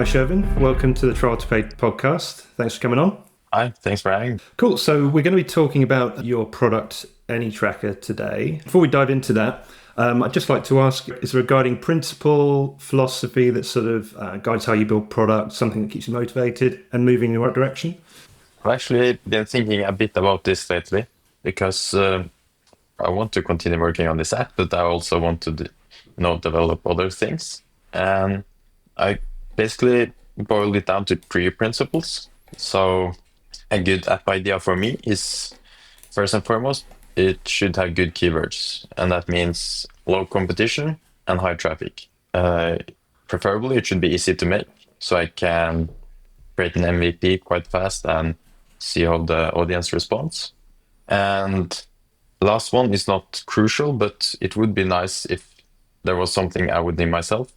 Shervin. Welcome to the Trial to Pay podcast. Thanks for coming on. Hi, thanks for having me. Cool. So we're going to be talking about your product, AnyTracker, today. Before we dive into that, I'd just like to ask, is there a guiding principle, philosophy that sort of guides how you build products, something that keeps you motivated and moving in the right direction? I've actually been thinking a bit about this lately because I want to continue working on this app, but I also want to develop other things. And I basically boiled it down to three principles. So a good app idea for me is, first and foremost, it should have good keywords. And that means low competition and high traffic. Preferably, it should be easy to make, so I can create an MVP quite fast and see how the audience responds. And the last one is not crucial, but it would be nice if there was something I would need myself.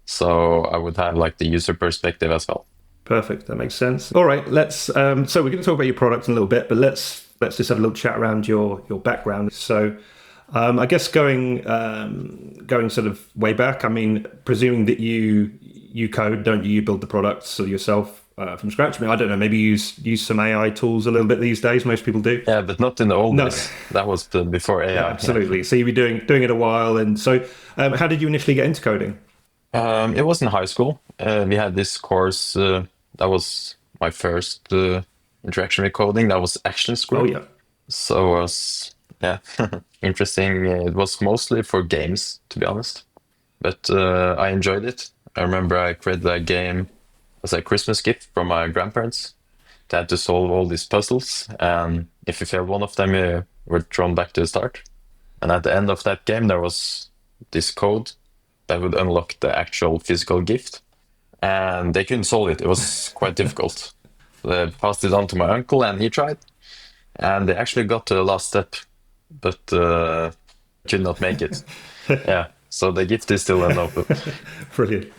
So I would have like the user perspective as well. Perfect. That makes sense. All right. Let's. So we're going to talk about your product in a little bit, but let's just have a little chat around your background. So, I guess going sort of way back. I mean, presuming that you code, don't you? You build the products yourself from scratch. I mean, I don't know. Maybe you use some AI tools a little bit these days. Most people do. Yeah, but not in the old days. That was before AI. Yeah, absolutely. Yeah. So you've been doing it a while, and so how did you initially get into coding? It was in high school. We had this course. That was my first interaction with coding. That was ActionScript. Oh yeah. So it was interesting. It was mostly for games, to be honest, but I enjoyed it. I remember I created a game as a Christmas gift from my grandparents. They had to solve all these puzzles, and if you failed one of them, you were thrown back to the start. And at the end of that game, there was this code that would unlock the actual physical gift. And they couldn't solve it. It was quite difficult. They passed it on to my uncle and he tried. And they actually got to the last step, but could not make it. Yeah, so the gift is still unopened. Brilliant.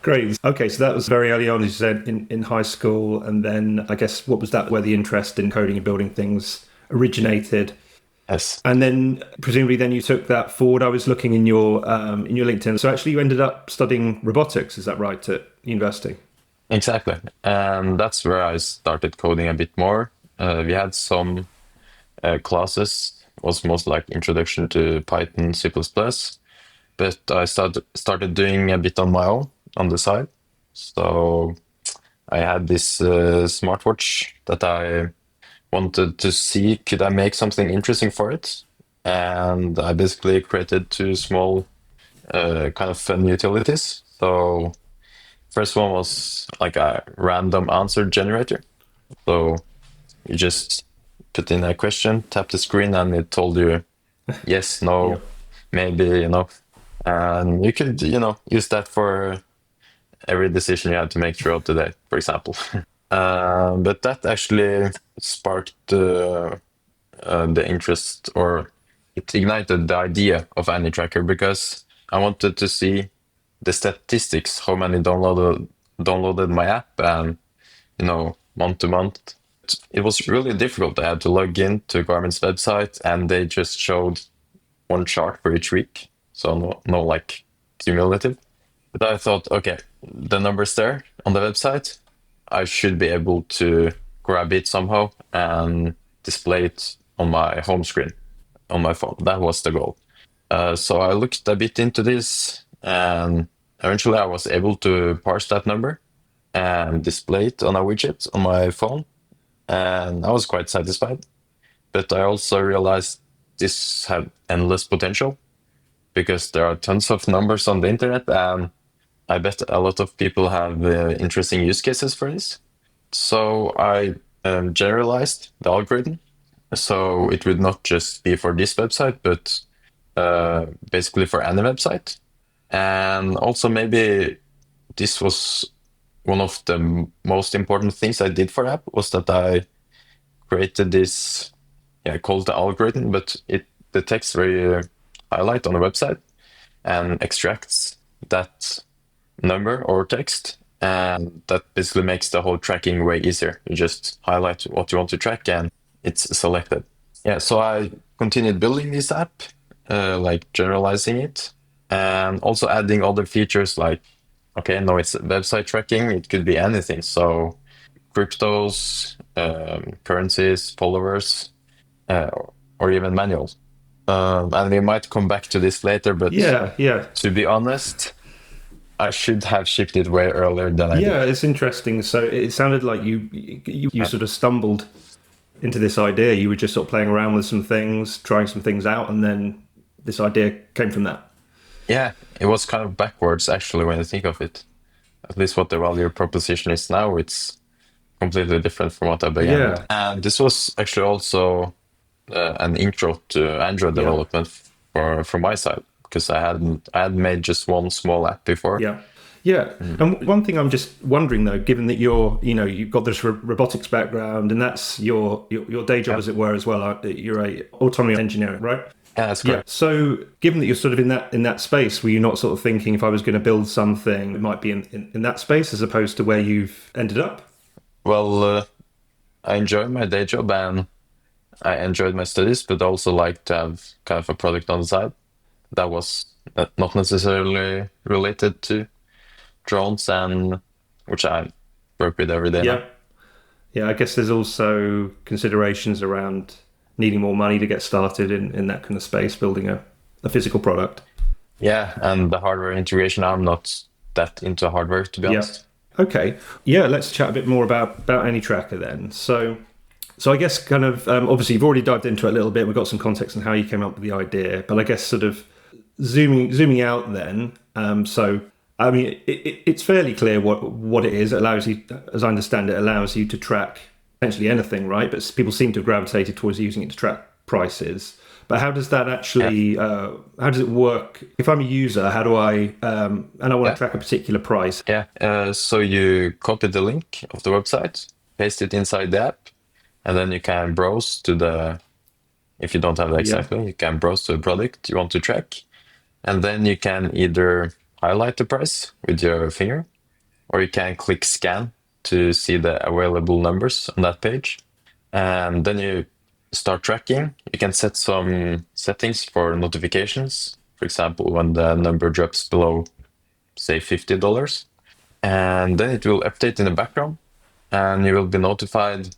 Great. Okay, so that was very early on, as you said, in high school. And then I guess, what was that where the interest in coding and building things originated? Yes. And then presumably then you took that forward. I was looking in your LinkedIn. So actually you ended up studying robotics, is that right, at university? Exactly. And that's where I started coding a bit more. We had some classes, it was most like introduction to Python, C++, but I started doing a bit on my own on the side. So I had this smartwatch that I wanted to see, could I make something interesting for it? And I basically created two small kind of fun utilities. So first one was like a random answer generator. So you just put in a question, tap the screen, and it told you yes, no, Yeah. maybe, and you could, use that for every decision you had to make throughout the day, for example. But that actually sparked the interest, or it ignited the idea of AnyTracker, because I wanted to see the statistics, how many downloaded my app, and month to month. It was really difficult. I had to log in to Garmin's website, and they just showed one chart for each week, so no like cumulative. But I thought, okay, the numbers there on the website, I should be able to grab it somehow and display it on my home screen on my phone. That was the goal. So I looked a bit into this, and eventually I was able to parse that number and display it on a widget on my phone. And I was quite satisfied. But I also realized this had endless potential, because there are tons of numbers on the internet, and I bet a lot of people have interesting use cases for this. So I generalized the algorithm. So it would not just be for this website, but basically for any website. And also maybe this was one of the most important things I did for the app, was that I created this, called the algorithm, but it detects where highlight on the website and extracts that number or text, and that basically makes the whole tracking way easier. You just highlight what you want to track and it's selected. So I continued building this app, like generalizing it, and also adding other features like Okay, no, it's website tracking. It could be anything. So cryptos, currencies, followers, uh, or even manuals. And we might come back to this later, but Yeah, yeah. to be honest, I should have shipped it way earlier than I did. Yeah, it's interesting. So it sounded like you Uh, sort of stumbled into this idea. You were just sort of playing around with some things, trying some things out, and then this idea came from that. yeah, it was kind of backwards actually when you think of it. At least what the value proposition is now, it's completely different from what I began with. Yeah, And this was actually also an intro to Android yeah, development for from my side because I had made just one small app before. yeah, yeah. Mm. And one thing I'm just wondering though, given that you've got this robotics background, and that's your day job, Yeah, as it were, as well. You're a autonomy engineer, right? yeah, that's Yeah. correct. So, given that you're sort of in that space, were you not sort of thinking if I was going to build something, it might be in that space as opposed to where you've ended up? Well, I enjoy my day job and I enjoyed my studies, but also like to have kind of a product on the side that was not necessarily related to drones and which I work with every day now. Yeah. Yeah. I guess there's also considerations around needing more money to get started in that kind of space, building a physical product. Yeah, and the hardware integration, I'm not that into hardware to be Yeah. honest. Okay. Yeah. Let's chat a bit more about AnyTracker then. So I guess kind of obviously you've already dived into it a little bit. We've got some context on how you came up with the idea, but I guess sort of zooming out then. So I mean, it's fairly clear what it is. It allows you, as I understand it, allows you to track essentially anything, right? But people seem to have gravitated towards using it to track prices. But how does that Yeah, actually? How does it work? If I'm a user, how do I? And I want yeah, to track a particular price. yeah. So you copy the link of the website, paste it inside the app, and then you can browse to the, if you don't have the Yeah, exact link, you can browse to the product you want to track. And then you can either highlight the price with your finger, or you can click scan to see the available numbers on that page. And then you start tracking. You can set some settings for notifications. For example, when the number drops below, say, $50. And then it will update in the background and you will be notified,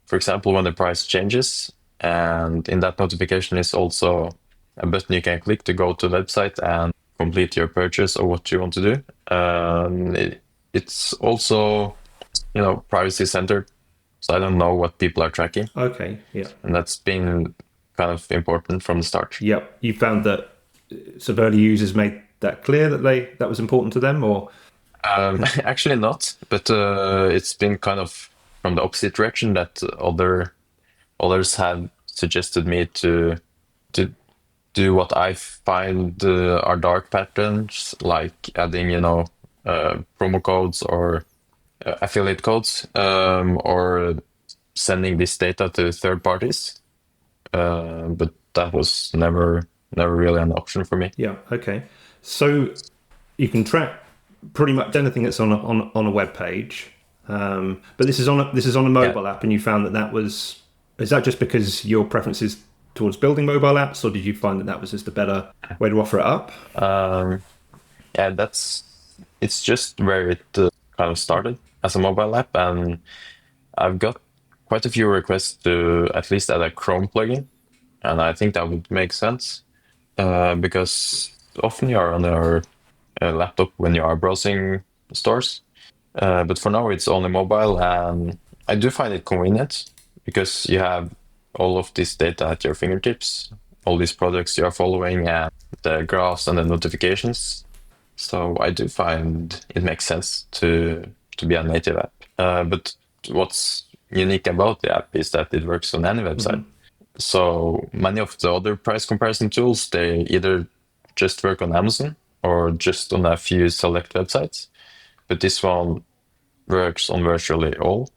for example, when the price changes. And in that notification is also a button you can click to go to the website and complete your purchase or what you want to do. It's also, privacy centered. So I don't know what people are tracking. okay, yeah, And that's been kind of important from the start. yeah. You found that sort of early users made that clear that that was important to them, or Actually not, but it's been kind of from the opposite direction that others have suggested me to do what I find are dark patterns, like adding, promo codes or affiliate codes, or sending this data to third parties. But that was never really an option for me. yeah, okay. So you can track pretty much anything that's on a web page, but this is on a Yeah. mobile app, and you found that is that just because your preference is towards building mobile apps, or did you find that was just a better way to offer it up? Um, yeah, it's just where it kind of started as a mobile app, and I've got quite a few requests to at least add a Chrome plugin, and I think that would make sense because often you are on your laptop when you are browsing stores, but for now it's only mobile, and I do find it convenient because you have all of this data at your fingertips, all these products you are following, and the graphs and the notifications. So I do find it makes sense to be a native app. But what's unique about the app is that it works on any website. Hmm. So many of the other price comparison tools, they either just work on Amazon or just on a few select websites. But this one works on virtually all.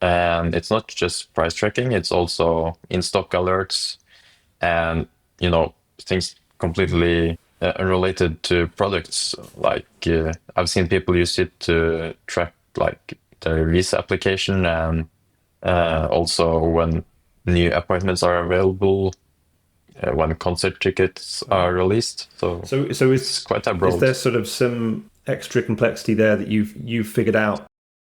And it's not just price tracking, it's also in-stock alerts and, things completely unrelated to products. Like I've seen people use it to track like their visa application and also when new appointments are available, when concert tickets are released. So So it's quite a is broad. there sort of some extra complexity there that you've figured out?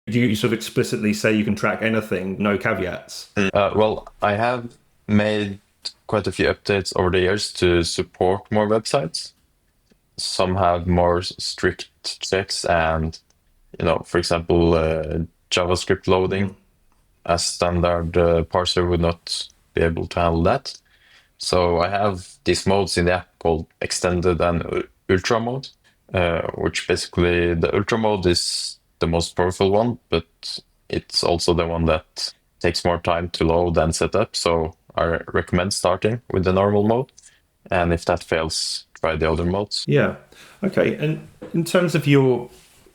Do you sort of explicitly say you can track anything, no caveats? Well, I have made quite a few updates over the years to support more websites. Some have more strict checks, and for example, JavaScript loading a standard parser would not be able to handle that. So I have these modes in the app called extended and ultra mode, which basically the ultra mode is the most powerful one, but it's also the one that takes more time to load and set up. So I recommend starting with the normal mode. And if that fails, try the other modes. Yeah. Okay. And in terms of your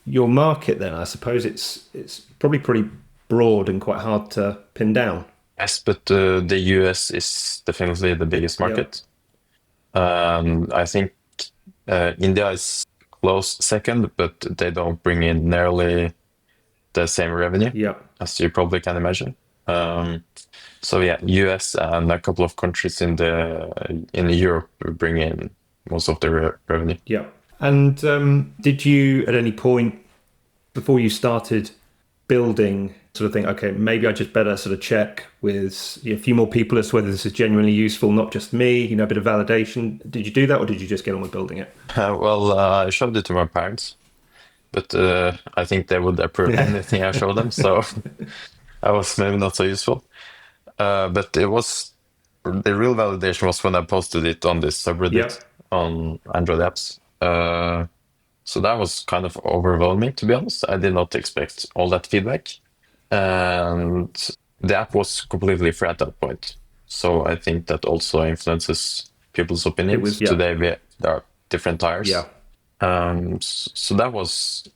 market, then I suppose it's probably pretty broad and quite hard to pin down. Yes, but the US is definitely the biggest market. I think India is close second, but they don't bring in nearly the same revenue, Yeah. as you probably can imagine. So yeah, US and a couple of countries in Europe bring in most of the revenue. Yeah. And did you at any point before you started building sort of think, okay, maybe I just better sort of check with a few more people as to whether this is genuinely useful, not just me, a bit of validation. Did you do that, or did you just get on with building it? Well, I showed it to my parents, but I think they would approve anything I show them, so I was maybe not so useful. But it was the real validation was when I posted it on this subreddit on Android apps. So that was kind of overwhelming, to be honest. I did not expect all that feedback. And the app was completely free at that point. So I think that also influences people's opinions. Today there are different tires. Yeah. So that was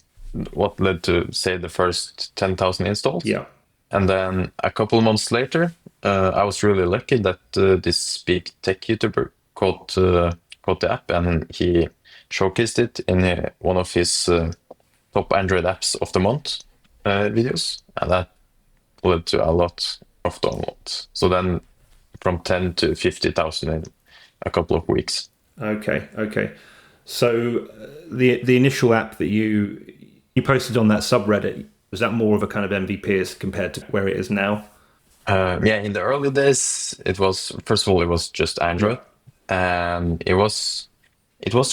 what led to, say, the first 10,000 installs. Yeah. And then a couple months later, I was really lucky that this big tech YouTuber caught the app, and he showcased it in one of his top Android apps of the month videos, and that led to a lot of downloads. So then from 10 to 50,000 in a couple of weeks. Okay. So the initial app that you posted on that subreddit, was that more of a kind of MVP as compared to where it is now? Yeah, in the early days, it was, first of all, it was just Android, and it was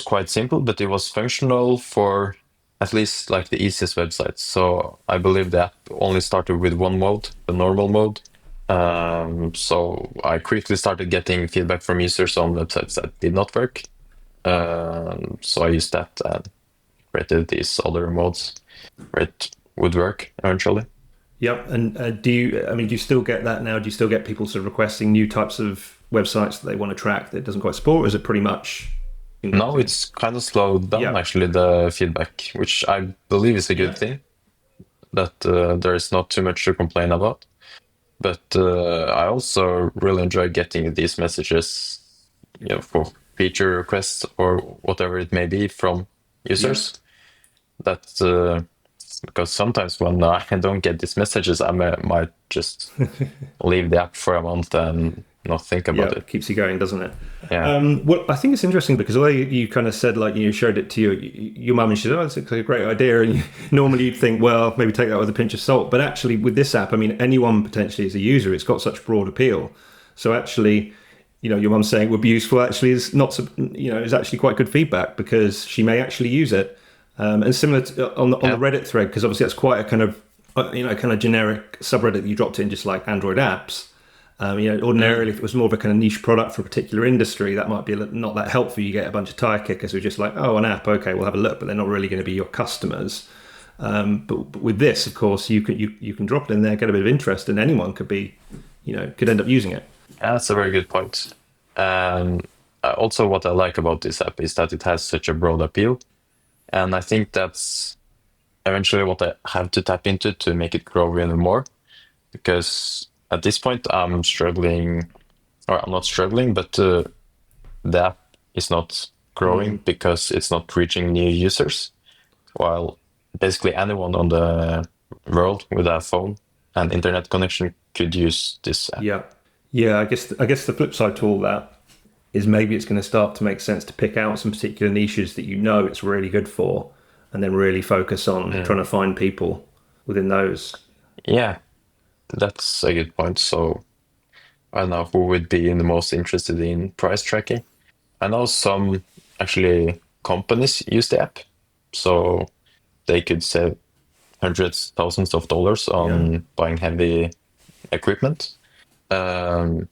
quite simple, but it was functional for at least like the easiest websites. So I believe the app only started with one mode, the normal mode. So I quickly started getting feedback from users on websites that did not work. So I used that and created these other modes where it would work eventually. Yep. And do you still get that now? Do you still get people sort of requesting new types of websites that they want to track that doesn't quite support, or is it pretty much? No, it's kind of slowed down actually, the feedback, which I believe is a good thing, that there is not too much to complain about. But I also really enjoy getting these messages, for feature requests or whatever it may be from users. That because sometimes when I don't get these messages, I might just leave the app for a month and not think about it. Keeps you going, doesn't it? Yeah. Well, I think it's interesting because although you kind of said, like, you showed it to your mum and she said, oh, it's a great idea. And normally you'd think, well, maybe take that with a pinch of salt. But actually with this app, I mean, anyone potentially is a user. It's got such broad appeal. So actually, your mum saying it would be useful actually is not, is actually quite good feedback because she may actually use it. And similar to, on the Reddit thread, because obviously that's quite a kind of, kind of generic subreddit that you dropped in, just like Android apps. Ordinarily, if it was more of a kind of niche product for a particular industry, that might be not that helpful. You get a bunch of tire kickers who are just like, oh, an app, okay, we'll have a look, but they're not really going to be your customers. But with this, of course, you can drop it in there, get a bit of interest, and anyone could be, could end up using it. Yeah, that's a very good point. Also, what I like about this app is that it has such a broad appeal, and I think that's eventually what I have to tap into to make it grow even more, because at this point, I'm struggling, or I'm not struggling, but the app is not growing because it's not reaching new users. While basically anyone on the world with a phone and internet connection could use this app. Yeah. I guess the flip side to all that is maybe it's going to start to make sense to pick out some particular niches that it's really good for, and then really focus on trying to find people within those. Yeah, that's a good point. So I don't know who would be the most interested in price tracking. I know some actually companies use the app, so they could save hundreds, thousands of dollars Yeah. on buying heavy equipment. Um,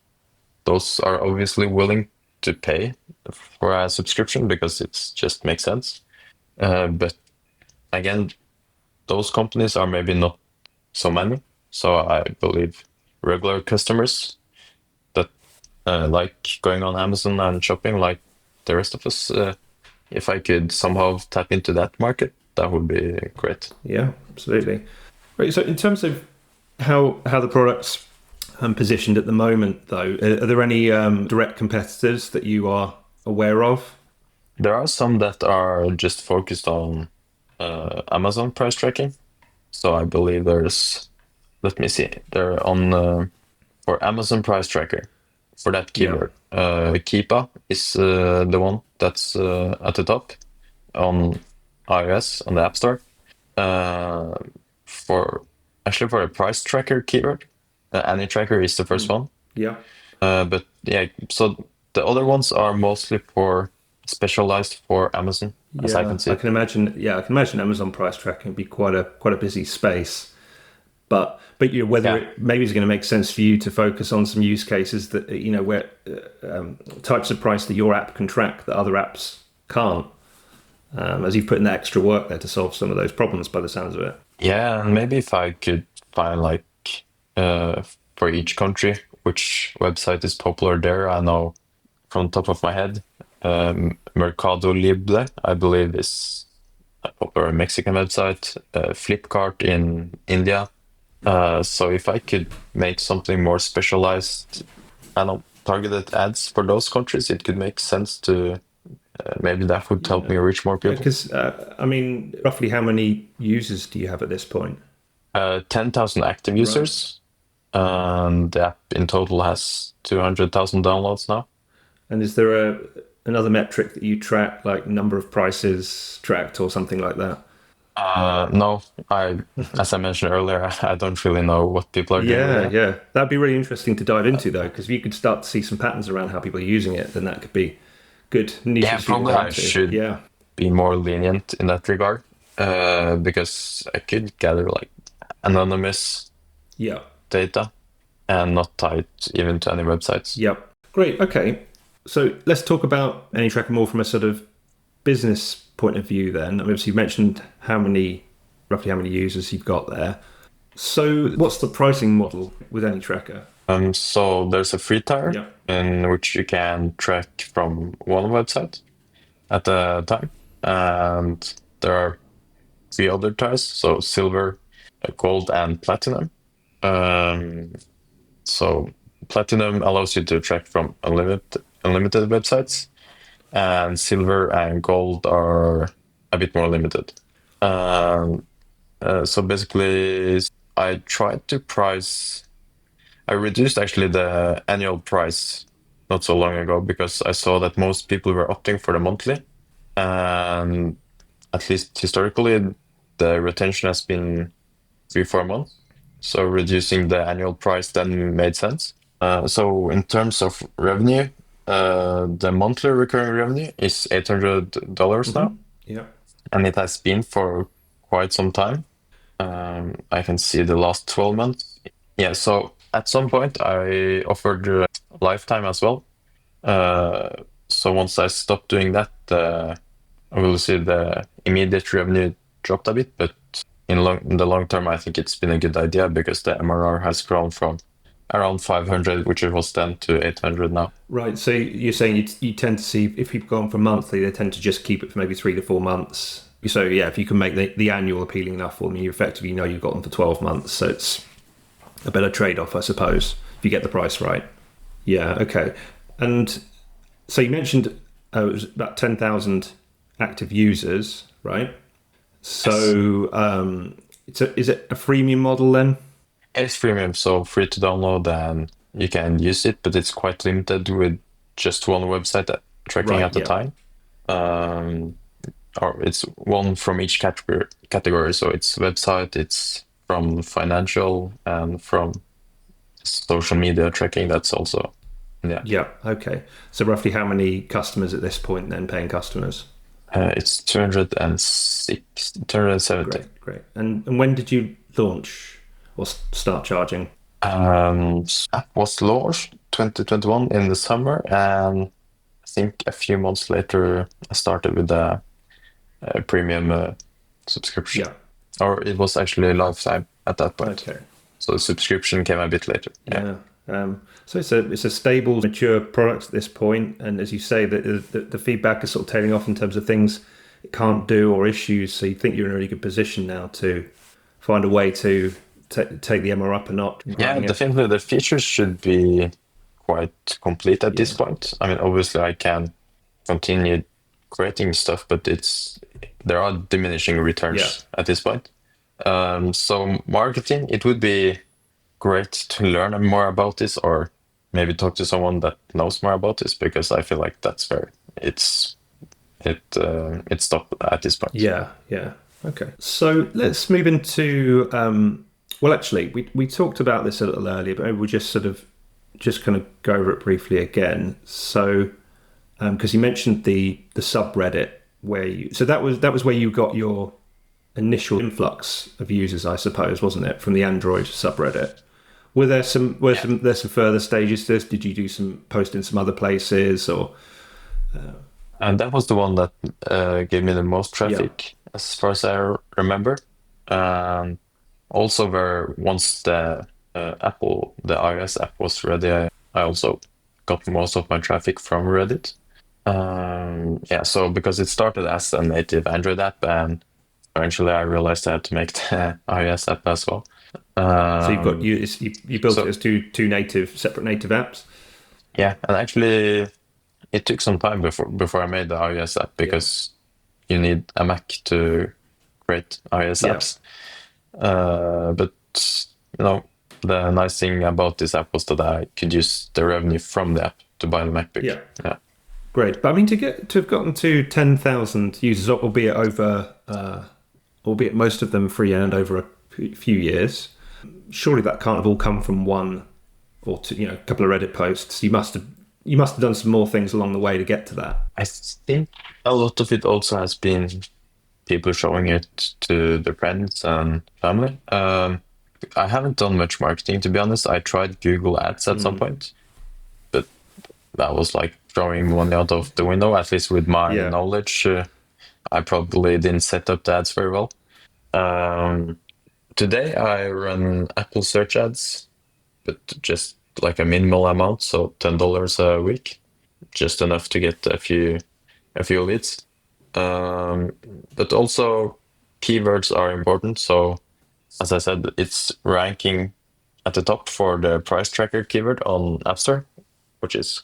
those are obviously willing to pay for a subscription because it just makes sense. But again, those companies are maybe not so many. So I believe regular customers that like going on Amazon and shopping like the rest of us, if I could somehow tap into that market, that would be great. Yeah, absolutely. Right. So in terms of how the product's positioned at the moment, though, are there any direct competitors that you are aware of? There are some that are just focused on Amazon price tracking. So I believe let me see, they're on for Amazon price tracker for that Yeah. keyword. Keepa is the one that's at the top on iOS on the App Store. Uh, for actually for a price tracker keyword, AnyTracker is the first one. Yeah. But yeah, so the other ones are mostly for specialized for Amazon, as I Yeah, can see I it. can imagine. Yeah, I can imagine Amazon price tracking would be quite a busy space. But you know, whether Yeah, it maybe is going to make sense for you to focus on some use cases that you know where types of price that your app can track that other apps can't, as you've put in the extra work there to solve some of those problems by the sounds of it. yeah, and maybe if I could find like uh, for each country which website is popular there. I know from the top of my head, Mercado Libre, I believe, is a popular Mexican website. Flipkart in India. So if I could make something more specialized, I don't targeted ads for those countries, it could make sense to maybe that would help Yeah, me reach more yeah. people. Because I mean, roughly how many users do you have at this point? 10,000 active Right. users, and the app in total has 200,000 downloads now. And is there another metric that you track, like number of prices tracked or something like that? No, as I mentioned earlier, I don't really know what people are doing with Yeah, that. yeah. That'd be really interesting to dive into, though, because if you could start to see some patterns around how people are using it, then that could be good Yeah, niches for you to probably go I into. should Yeah, be more lenient in that regard, because I could gather like anonymous yeah, data and not tie it even to any websites. yep. Great. Okay. So let's talk about AnyTracker more from a sort of business point of view then. I mean, obviously, you mentioned roughly how many users you've got there. So what's the pricing model with AnyTracker? So there's a free tier Yeah. in which you can track from one website at a time, and there are three other tiers, so silver, gold, and platinum. Um, so platinum allows you to track from unlimited websites, and silver and gold are a bit more limited. Um, so basically, I tried to price. I reduced actually the annual price not so long ago because I saw that most people were opting for the monthly, and at least historically, the retention has been 3 4 months. So reducing the annual price then made sense. So in terms of revenue, the monthly recurring revenue is $800 now, Yeah. and it has been for quite some time. I can see the last 12 months. Yeah, so at some point I offered lifetime as well. Uh, so once I stopped doing that, I will see the immediate revenue dropped a bit, but in the long term, I think it's been a good idea because the MRR has grown from around 500, which it was then, to 800 now. Right. So you're saying you tend to see if people go on for monthly, they tend to just keep it for maybe 3 to 4 months. So yeah, if you can make the annual appealing enough for them, you effectively know you've got them for 12 months. So it's a better trade off, I suppose, if you get the price right. Yeah. Okay. And so you mentioned it was about 10,000 active users, right? Yes. So is it a freemium model then? It's freemium, so free to download and you can use it, but it's quite limited with just one website tracking Right. at a Yeah. time. Um, or it's one from each category. So it's website, it's from financial, and from social media tracking. That's also, yeah. Yeah. Okay. So roughly how many customers at this point then, paying customers? It's 206, 270. Great, great. And when did you launch or start charging? App was launched 2021 in the summer, and I think a few months later I started with a premium subscription. Yeah. Or it was actually a lifetime at that point. Okay. So the subscription came a bit later. Yeah. Yeah. So it's a stable, mature product at this point, and as you say, the feedback is sort of tailing off in terms of things it can't do or issues. So you think you're in a really good position now to find a way to take the MR up a notch. Yeah, definitely the features should be quite complete at this point. I mean, obviously I can continue creating stuff, but there are diminishing returns at this point. So marketing, it would be great to learn more about this, or maybe talk to someone that knows more about this, because I feel like that's where it's stopped at this point. Yeah, yeah. Okay. So let's move into well, actually, we talked about this a little earlier, but maybe we'll just kind of go over it briefly again. So because you mentioned the subreddit so that was where you got your initial influx of users, I suppose, wasn't it, from the Android subreddit? Were there some further stages to this? Did you do some post in some other places, or? And that was the one that gave me the most traffic, as far as I remember. Also, where once the iOS app was ready, I also got most of my traffic from Reddit. So because it started as a native Android app, and eventually I realized I had to make the iOS app as well. So you built it as two separate native apps. Yeah, and actually it took some time before I made the iOS app, because you need a Mac to create iOS apps. But the nice thing about this app was that I could use the revenue from the app to buy the MacBook. Yeah. Great. But I mean, to have gotten to 10,000 users, albeit most of them free and over a few years, surely that can't have all come from one or two, a couple of Reddit posts. You must have done some more things along the way to get to that. I think a lot of it also has been people showing it to their friends and family. I haven't done much marketing, to be honest. I tried Google Ads at some point, but that was like throwing money out of the window, at least with my knowledge. I probably didn't set up the ads very well. Today I run Apple search ads, but just like a minimal amount, so $10 a week, just enough to get a few leads. But also keywords are important. So as I said, it's ranking at the top for the price tracker keyword on App Store, which is,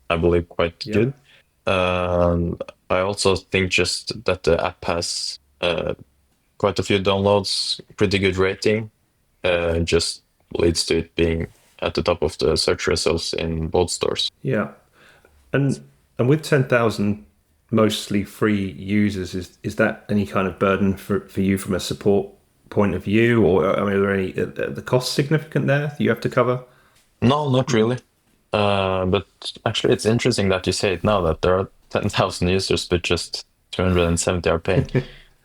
I believe, quite good. I also think just that the app has quite a few downloads, pretty good rating, just leads to it being at the top of the search results in both stores. Yeah. And with 10,000 mostly free users, is that any kind of burden for you from a support point of view, or I mean, are there any the cost significant there you have to cover? No, not really. But actually, it's interesting that you say it now, that there are 10,000 users, but just 270 are paying.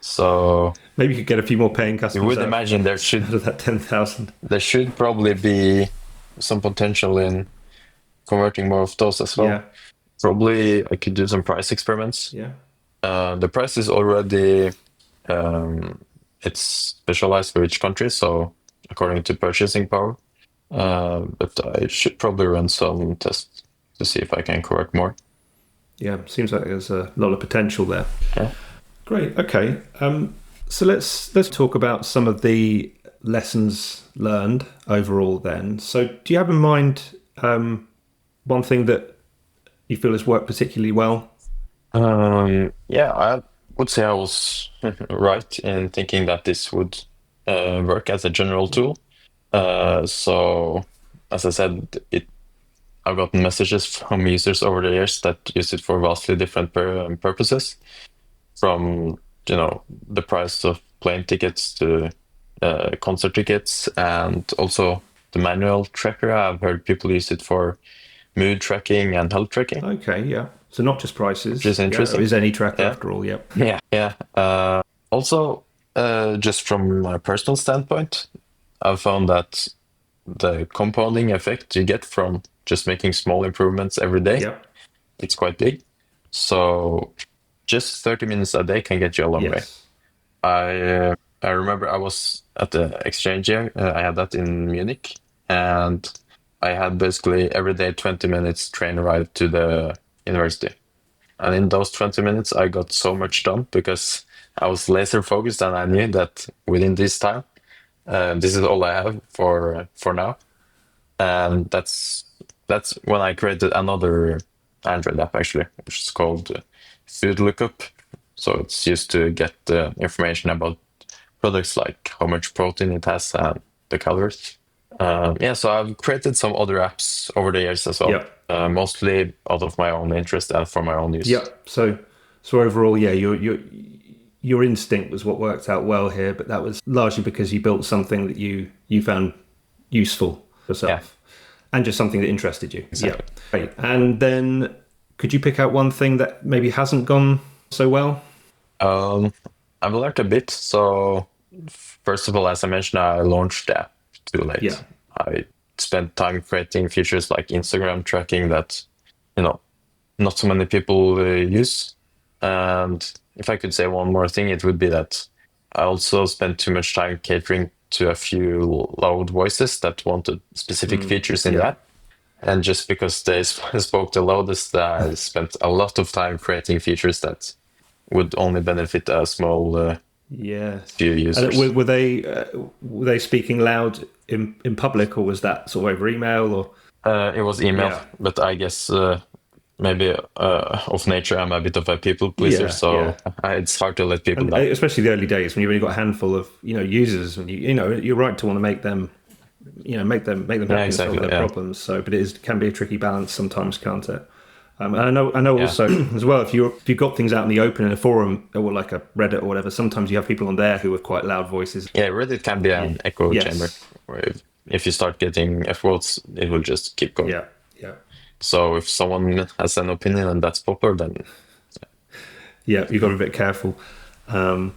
So maybe you could get a few more paying customers. You would imagine there should out of that 10,000. There should probably be some potential in converting more of those as well. Yeah. Probably I could do some price experiments. Yeah. The price is already it's specialized for each country, so according to purchasing power. But I should probably run some tests to see if I can convert more. Yeah, seems like there's a lot of potential there. Yeah. Great. Okay. So let's talk about some of the lessons learned overall then. So do you have in mind one thing that you feel has worked particularly well? I would say I was right in thinking that this would work as a general tool. So as I said, I've gotten messages from users over the years that use it for vastly different purposes. from the price of plane tickets to concert tickets, and also the manual tracker. I've heard people use it for mood tracking and health tracking, Okay, yeah. So not just which is prices. Yeah, there interesting. is AnyTracker Yeah, after all. Yep. yeah. Also, just from my personal standpoint, I've found that the compounding effect you get from just making small improvements every day, Yep. it's quite big. So just 30 minutes a day can get you a long way. Yes. I remember I was at the exchange year. I had that in Munich, and I had basically every day 20 minutes train ride to the university. And in those 20 minutes, I got so much done because I was laser focused, and I knew that within this time, this is all I have for now. And that's when I created another Android app actually, which is called Food Lookup. So it's used to get the information about products like how much protein it has and the calories. Yeah, so I've created some other apps over the years as well, Yep. mostly out of my own interest and for my own use. Yep. So overall, yeah, your instinct was what worked out well here, but that was largely because you built something that you found useful Yeah, yourself, and just something that interested you. Yeah. exactly. Great. And then could you pick out one thing that maybe hasn't gone so well? Um, I've learned a bit. So first of all, as I mentioned, I launched the app too Yeah. late. I spent time creating features like Instagram tracking that, you know, not so many people use. And if I could say one more thing, it would be that I also spent too much time catering to a few loud voices that wanted specific features in Yeah. that. And just because they spoke the loudest, I spent a lot of time creating features that would only benefit a small Yes. few And users. were they speaking loud in public, or was that sort of over email? Or It was email, yeah. but I guess maybe of nature I'm a bit of a people pleaser, Yeah. Yeah. so it's hard to let people And down. especially the early days when you've only got a handful of users, and you're right to want to make them Yeah, happy and solve exactly. their Yeah, problems. So, but can be a tricky balance sometimes, can't it? And I know yeah, also as well, if you've got things out in the open in a forum or like a Reddit or whatever, sometimes you have people on there who have quite loud voices. yeah. Reddit can be an echo chamber Yes. where if you start getting F votes, it will just keep going. Yeah. Yeah. So if someone has an opinion and that's popular, then Yeah. You've got to be a bit careful. Um,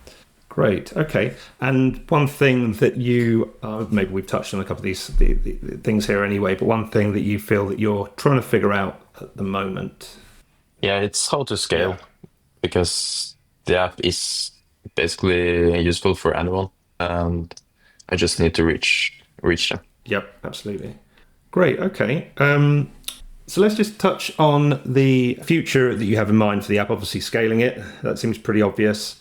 Great. Okay. And one thing that you maybe we've touched on a couple of the things here anyway, but one thing that you feel that you're trying to figure out at the moment. yeah, it's how to Yeah. scale because the app is basically useful for anyone, and I just need to reach them. Yep. Absolutely. Great. Okay. So let's just touch on the future that you have in mind for the app. Obviously, scaling it, that seems pretty obvious.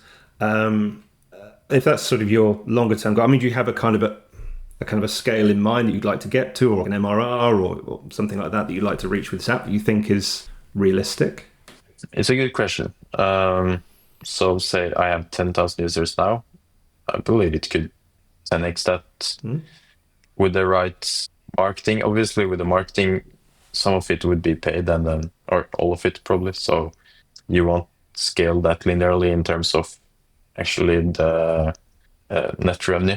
If that's sort of your longer term goal, I mean, do you have a kind of a scale in mind that you'd like to get to, or an MRR, or something like that you'd like to reach with this app that you think is realistic? It's a good question. So say I have 10,000 users now. I believe it could 10x that with the right marketing. Obviously, with the marketing, some of it would be paid and then, or all of it probably. So you won't scale that linearly in terms of actually the net revenue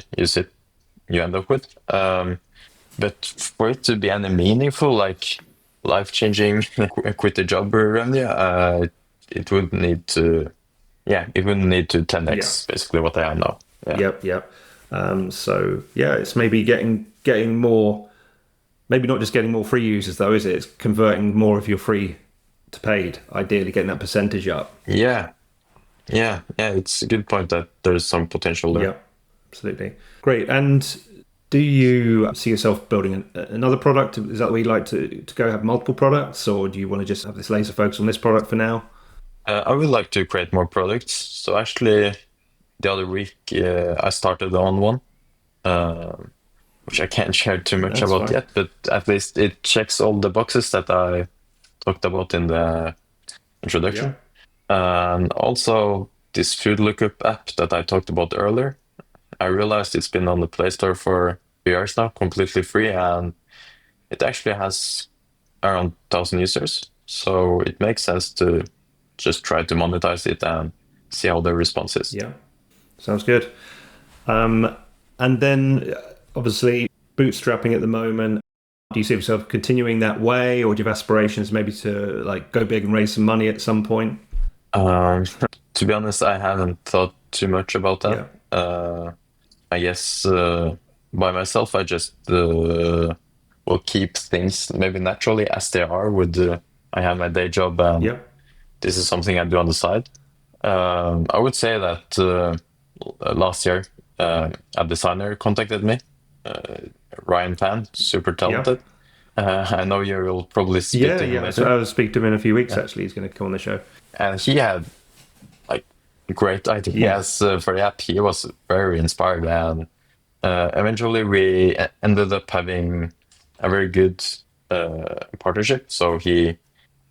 you end up with. But for it to be any meaningful, like life-changing, quit the job revenue, it would need to, yeah, it would need to Yeah. 10x basically what I am now. Yeah, Yep. Yep. So yeah, it's maybe getting more. Maybe not just getting more free users though, is it? It's converting more of your free to paid. Ideally, getting that percentage up. yeah, yeah. It's a good point that there's some potential there. Yep. Absolutely. Great. And do you see yourself building another product? Is that where you'd like to go, have multiple products, or do you want to just have this laser focus on this product for now? I would like to create more products. So actually, the other week I started on one, which I can't share too much That's about fine. yet, but at least it checks all the boxes that I talked about in the Yeah. introduction. And also this food lookup app that I talked about earlier. I realized it's been on the Play Store for 2 years now, completely free, and it actually has around 1,000 users. So it makes sense to just try to monetize it and see how the response is. Yeah, sounds good. And then obviously bootstrapping at the moment. Do you see yourself continuing that way, or do you have aspirations maybe to like go big and raise some money at some point? Um, to be honest, I haven't thought too much about that. Yeah, I guess by myself, I just will keep things maybe naturally as they are. With I have my day job, and yeah, this is something I do on the side. I would say that last year, a designer contacted me, Ryan Fan, super yeah. talented. I know you will probably speak Yeah, to him yeah. So later. I'll speak to him in a few weeks. Yeah. Actually, he's going to come on the show. And he had like great Yeah, ideas for the app. He was very inspired, and eventually we ended up having a very good partnership. So he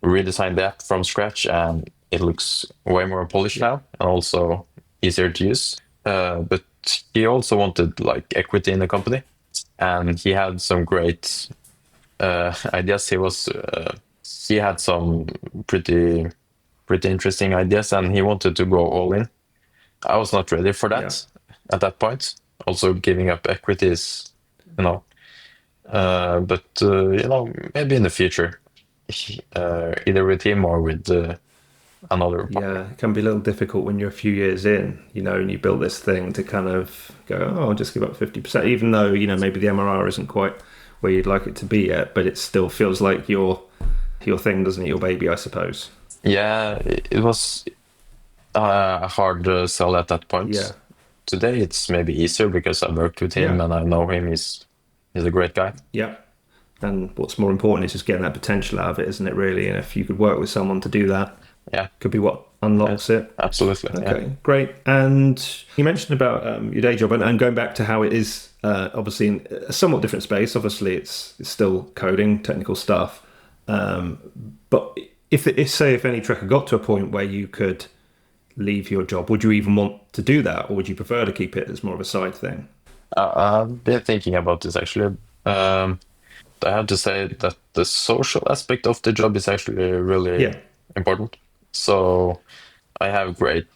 redesigned the app from scratch, and it looks way more polished yeah, now and also easier to use. But he also wanted like equity in the company, and he had some great ideas. He had some pretty interesting ideas, and he wanted to go all in. I was not ready for yeah, that at that point. Also, giving up equity is, you know, but maybe in the future, either with him or with another partner. yeah. It can be a little difficult when you're a few years in, and you built this thing to kind of go, oh, I'll just give up 50%, even though, maybe the MRR isn't quite where you'd like it to be yet, but it still feels like your thing, doesn't it? Your baby, I suppose. Yeah, it was a hard sell at that Yeah, point. Today, it's maybe easier because I worked with him yeah, and I know him. He's a great guy. yeah. And what's more important is just getting that potential out of it, isn't it, really? And if you could work with someone to do that, Yeah, could be what unlocks it. absolutely. Yeah. Okay, great. And you mentioned about your day job, and going back to how it is obviously in a somewhat different space. Obviously, it's still coding, technical stuff. But if AnyTracker got to a point where you could leave your job, would you even want to do that, or would you prefer to keep it as more of a side thing? I've been thinking about this actually. I have to say that the social aspect of the job is actually really Yeah, important. So I have great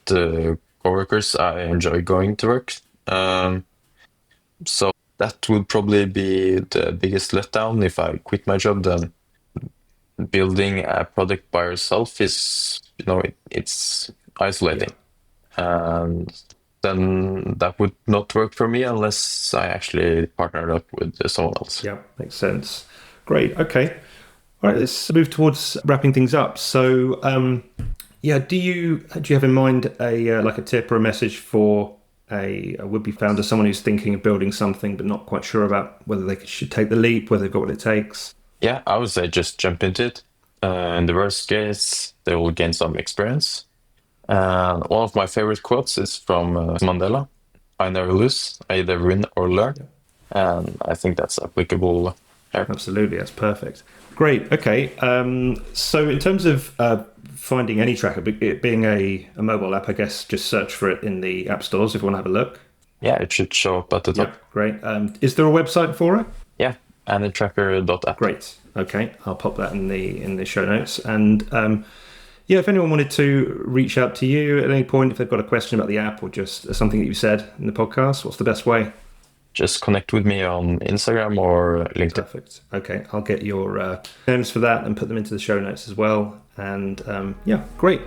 coworkers. I enjoy going to work. So that would probably be the biggest letdown if I quit my job. Then building a product by yourself is, it's yeah, isolating, and then that would not work for me unless I actually partnered up with someone else. yeah. Makes sense. Great. Okay. All right. Let's move towards wrapping things up. So, yeah, do you have in mind a like a tip or a message for a would-be founder, someone who's thinking of building something but not quite sure about whether they should take the leap, whether they've got what it takes? Yeah, I would say just jump into it. In the worst case, they will gain some experience. And one of my favorite quotes is from Mandela: "I never lose, I either win or learn." Yeah, And I think that's applicable here. absolutely. That's perfect. Great. Okay. So in terms of finding AnyTracker, it being a mobile app, I guess just search for it in the app stores if you want to have a look. Yeah, it should show up at the Yeah, top. great. Is there a website for it? Yeah, AnyTracker.app. Great. Okay, I'll pop that in the show notes. And yeah, if anyone wanted to reach out to you at any point, if they've got a question about the app or just something that you said in the podcast, what's the best way? Just connect with me on Instagram or LinkedIn. Perfect. Okay, I'll get your names for that and put them into the show notes as well. And yeah, great.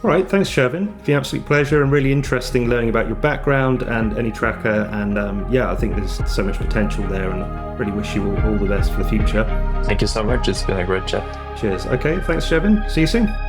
All right, thanks, Shervin. It's been an absolute pleasure and really interesting learning about your background and AnyTracker. And yeah, I think there's so much potential there, and I really wish you all the best for the future. Thank you so much. It's been a great chat. Cheers. Okay, thanks, Shervin. See you soon.